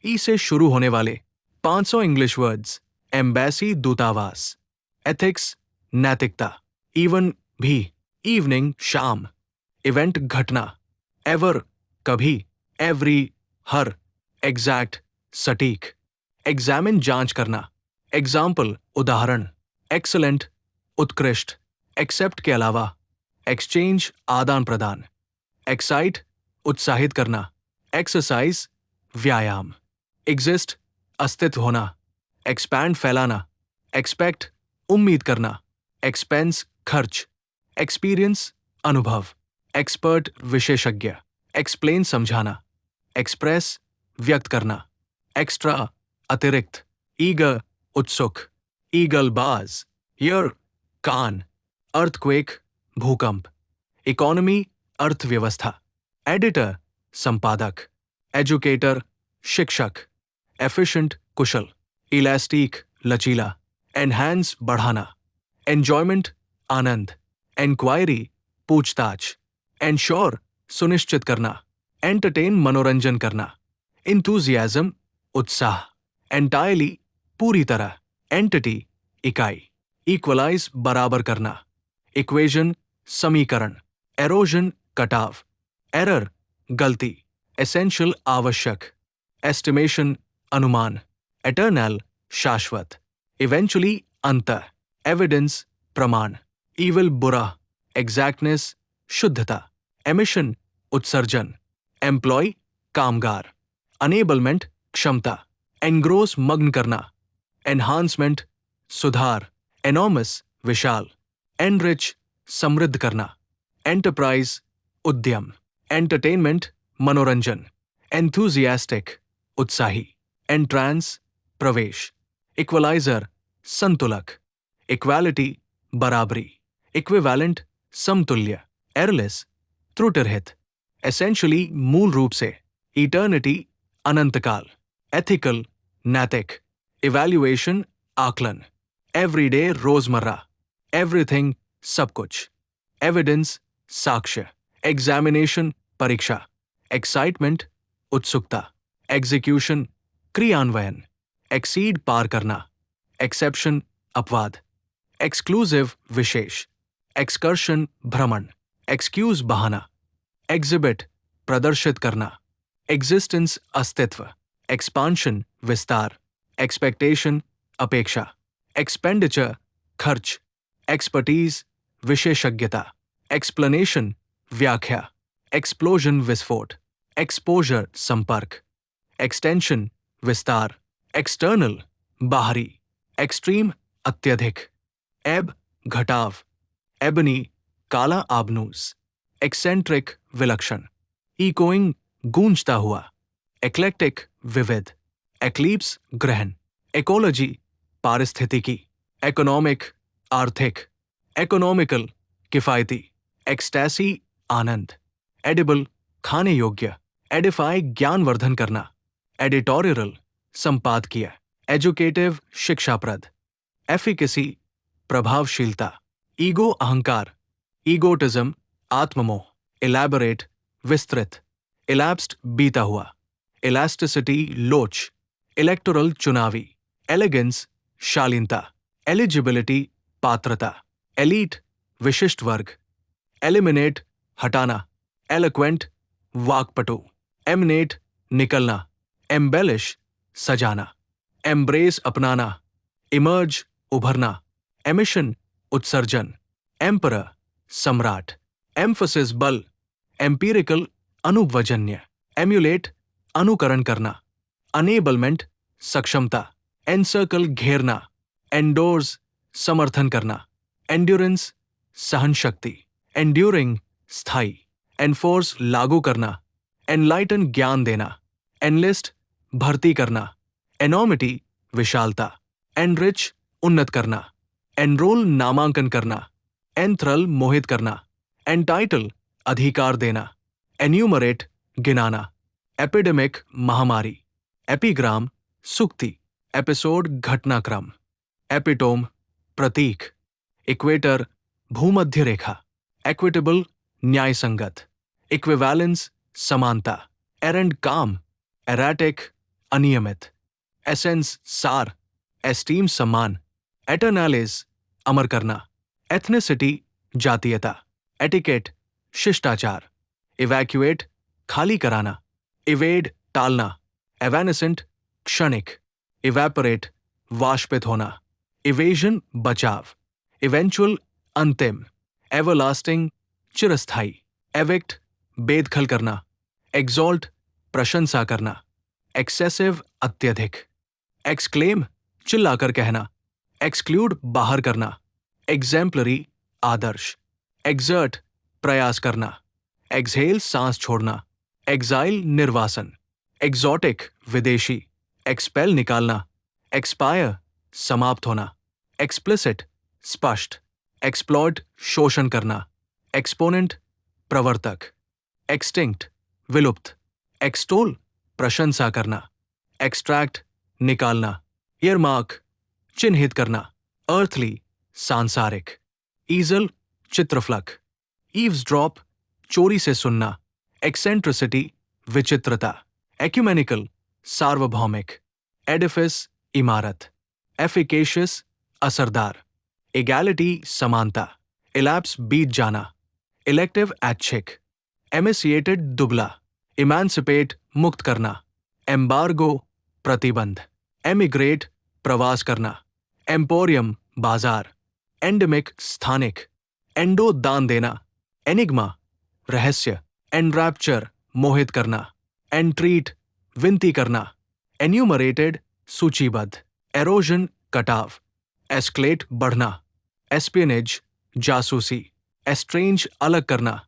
ई से शुरू होने वाले 500 इंग्लिश वर्ड्स। एम्बेसी दूतावास, एथिक्स नैतिकता, इवन भी, इवनिंग शाम, इवेंट घटना, एवर कभी, एवरी हर, एग्जैक्ट सटीक, एग्जामिन जांच करना, एग्जाम्पल उदाहरण, एक्सलेंट उत्कृष्ट, एक्सेप्ट के अलावा, एक्सचेंज आदान प्रदान, एक्साइट उत्साहित करना, एक्सरसाइज व्यायाम, एग्जिस्ट अस्तित्व होना, एक्सपैंड फैलाना, एक्सपेक्ट उम्मीद करना, एक्सपेंस खर्च, एक्सपीरियंस अनुभव, एक्सपर्ट विशेषज्ञ, एक्सप्लेन समझाना, एक्सप्रेस व्यक्त करना, एक्स्ट्रा अतिरिक्त, ईगर उत्सुक, ईगलबाज ईयर कान, अर्थक्वेक भूकंप, इकोनॉमी अर्थव्यवस्था, एडिटर संपादक, एजुकेटर शिक्षक, एफिशिएंट कुशल, इलास्टिक लचीला, एनहांस बढ़ाना, एंजॉयमेंट आनंद, इंक्वायरी पूछताछ, एंश्योर सुनिश्चित करना, एंटरटेन मनोरंजन करना, इंथुजियाज्म उत्साह, एंटायरली पूरी तरह, एंटिटी इकाई, इक्वलाइज बराबर करना, इक्वेशन समीकरण, एरोजन कटाव, एरर गलती, एसेंशियल आवश्यक, एस्टिमेशन अनुमान, एटर्नल शाश्वत, इवेंचुअली अंतः, एविडेंस प्रमाण, इविल बुरा, एग्जैक्टनेस शुद्धता, एमिशन उत्सर्जन, एम्प्लॉय कामगार, अनेबलमेंट क्षमता, एनग्रोस मग्न करना, एनहांसमेंट सुधार, एनॉर्मस विशाल, एनरिच समृद्ध करना, एंटरप्राइज उद्यम, एंटरटेनमेंट मनोरंजन, एंथुजियास्टिक उत्साही, एंट्रांस प्रवेश, इक्वलाइजर संतुलक, इक्वालिटी बराबरी, इक्विवेलेंट समतुल्य, एरलेस त्रुटिरहित, एसेंशियली मूल रूप से, इटर्निटी अनंतकाल, एथिकल नैतिक, इवैल्यूएशन आकलन, एवरीडे रोजमर्रा, एवरीथिंग सब कुछ, एविडेंस साक्ष्य, एग्जामिनेशन परीक्षा, एक्साइटमेंट उत्सुकता, एग्जीक्यूशन क्रियान्वयन, एक्सीड पार करना, एक्सेप्शन अपवाद, एक्सक्लूसिव विशेष, एक्सकर्शन भ्रमण, एक्सक्यूज बहाना, एग्जिबिट प्रदर्शित करना, एग्जिस्टेंस अस्तित्व, एक्सपांशन विस्तार, एक्सपेक्टेशन अपेक्षा, एक्सपेंडिचर खर्च, एक्सपर्टीज विशेषज्ञता, एक्सप्लेनेशन व्याख्या, एक्सप्लोजन विस्फोट, एक्सपोजर संपर्क, एक्सटेंशन विस्तार, एक्सटर्नल बाहरी, एक्सट्रीम अत्यधिक, एब घटाव, एबनी काला आबनूस, एक्सेंट्रिक विलक्षण, इकोइंग गूंजता हुआ, एक्लेक्टिक विविध, एक्लिप्स ग्रहण, इकोलॉजी पारिस्थितिकी, इकोनॉमिक आर्थिक, इकोनॉमिकल किफायती, एक्सटैसी आनंद, एडिबल खाने योग्य, एडिफाई ज्ञानवर्धन करना, एडिटोरियल संपादकीय, एजुकेटिव शिक्षाप्रद, एफिकेसी प्रभावशीलता, ईगो अहंकार, ईगोटिज्म आत्ममोह, इलैबोरेट विस्तृत, इलैप्स्ड बीता हुआ, इलास्टिसिटी लोच, इलेक्टोरल चुनावी, एलिगेंस शालीनता, एलिजिबिलिटी पात्रता, एलीट विशिष्ट वर्ग, एलिमिनेट हटाना, एलोक्वेंट वाक्पटु, एमिनेट निकलना, एम्बेलिश सजाना, एम्ब्रेस अपनाना, इमर्ज उभरना, एमिशन उत्सर्जन, एम्परर सम्राट, एम्फसिस बल, एम्पिरिकल अनुभवजन्य, एम्युलेट अनुकरण करना, अनेबलमेंट सक्षमता, एनसर्कल घेरना, एंडोर्स समर्थन करना, एंड्योरेंस सहनशक्ति, एंड्यूरिंग स्थायी, एनफोर्स लागू करना, एनलाइटन ज्ञान देना, एनलिस्ट भर्ती करना, एनॉमिटी विशालता, एनरिच उन्नत करना, एनरोल नामांकन करना, एंथ्रल मोहित करना, एंटाइटल अधिकार देना, एन्यूमरेट गिनाना, एपिडेमिक महामारी, एपिग्राम सुक्ति, एपिसोड घटनाक्रम, एपिटोम प्रतीक, इक्वेटर भूमध्य रेखा, एक्विटेबल न्यायसंगत, इक्विवेलेंस समानता, एरेंड काम, एराटिक अनियमित, एसेंस सार, एस्टीम सम्मान, एटर्नालिज अमर करना, एथनिसिटी जातीयता, एटिकेट शिष्टाचार, इवैक्यूएट खाली कराना, इवेड टालना, एवेनेसेंट क्षणिक, इवेपोरेट वाष्पित होना, इवेजन बचाव, इवेंचुअल अंतिम, एवरलास्टिंग चिरस्थाई, एविक्ट बेदखल करना, एक्सॉल्ट प्रशंसा करना, एक्सेसिव अत्यधिक, एक्सक्लेम चिल्लाकर कहना, एक्सक्लूड बाहर करना, एग्जेम्पलरी आदर्श, एक्सर्ट प्रयास करना, एक्सहेल सांस छोड़ना, एक्साइल निर्वासन, एक्सोटिक विदेशी, एक्सपेल निकालना, एक्सपायर समाप्त होना, एक्सप्लिसिट स्पष्ट, एक्सप्लॉइट शोषण करना, एक्सपोनेंट प्रवर्तक, एक्सटिंक्ट विलुप्त, एक्सटोल प्रशंसा करना, एक्सट्रैक्ट निकालना, ईयरमार्क चिन्हित करना, अर्थली सांसारिक, ईजल चित्रफलक, ईव्सड्रॉप चोरी से सुनना, एक्सेंट्रिसिटी विचित्रता, एक्यूमेनिकल सार्वभौमिक, एडिफिस इमारत, एफिकेशियस असरदार, एगैलिटी समानता, इलैप्स बीत जाना, इलेक्टिव ऐच्छिक, एमिसिएटेड दुबला, इमांसिपेट मुक्त करना, एम्बार्गो प्रतिबंध, एमिग्रेट प्रवास करना, एम्पोरियम बाजार, एंडेमिक स्थानिक, एंडो दान देना, एनिग्मा रहस्य, एनरैप्चर मोहित करना, एंट्रीट विनती करना, एन्यूमरेटेड सूचीबद्ध, एरोजन कटाव, एस्क्लेट बढ़ना, एस्पियनेज जासूसी, एस्ट्रेंज अलग करना,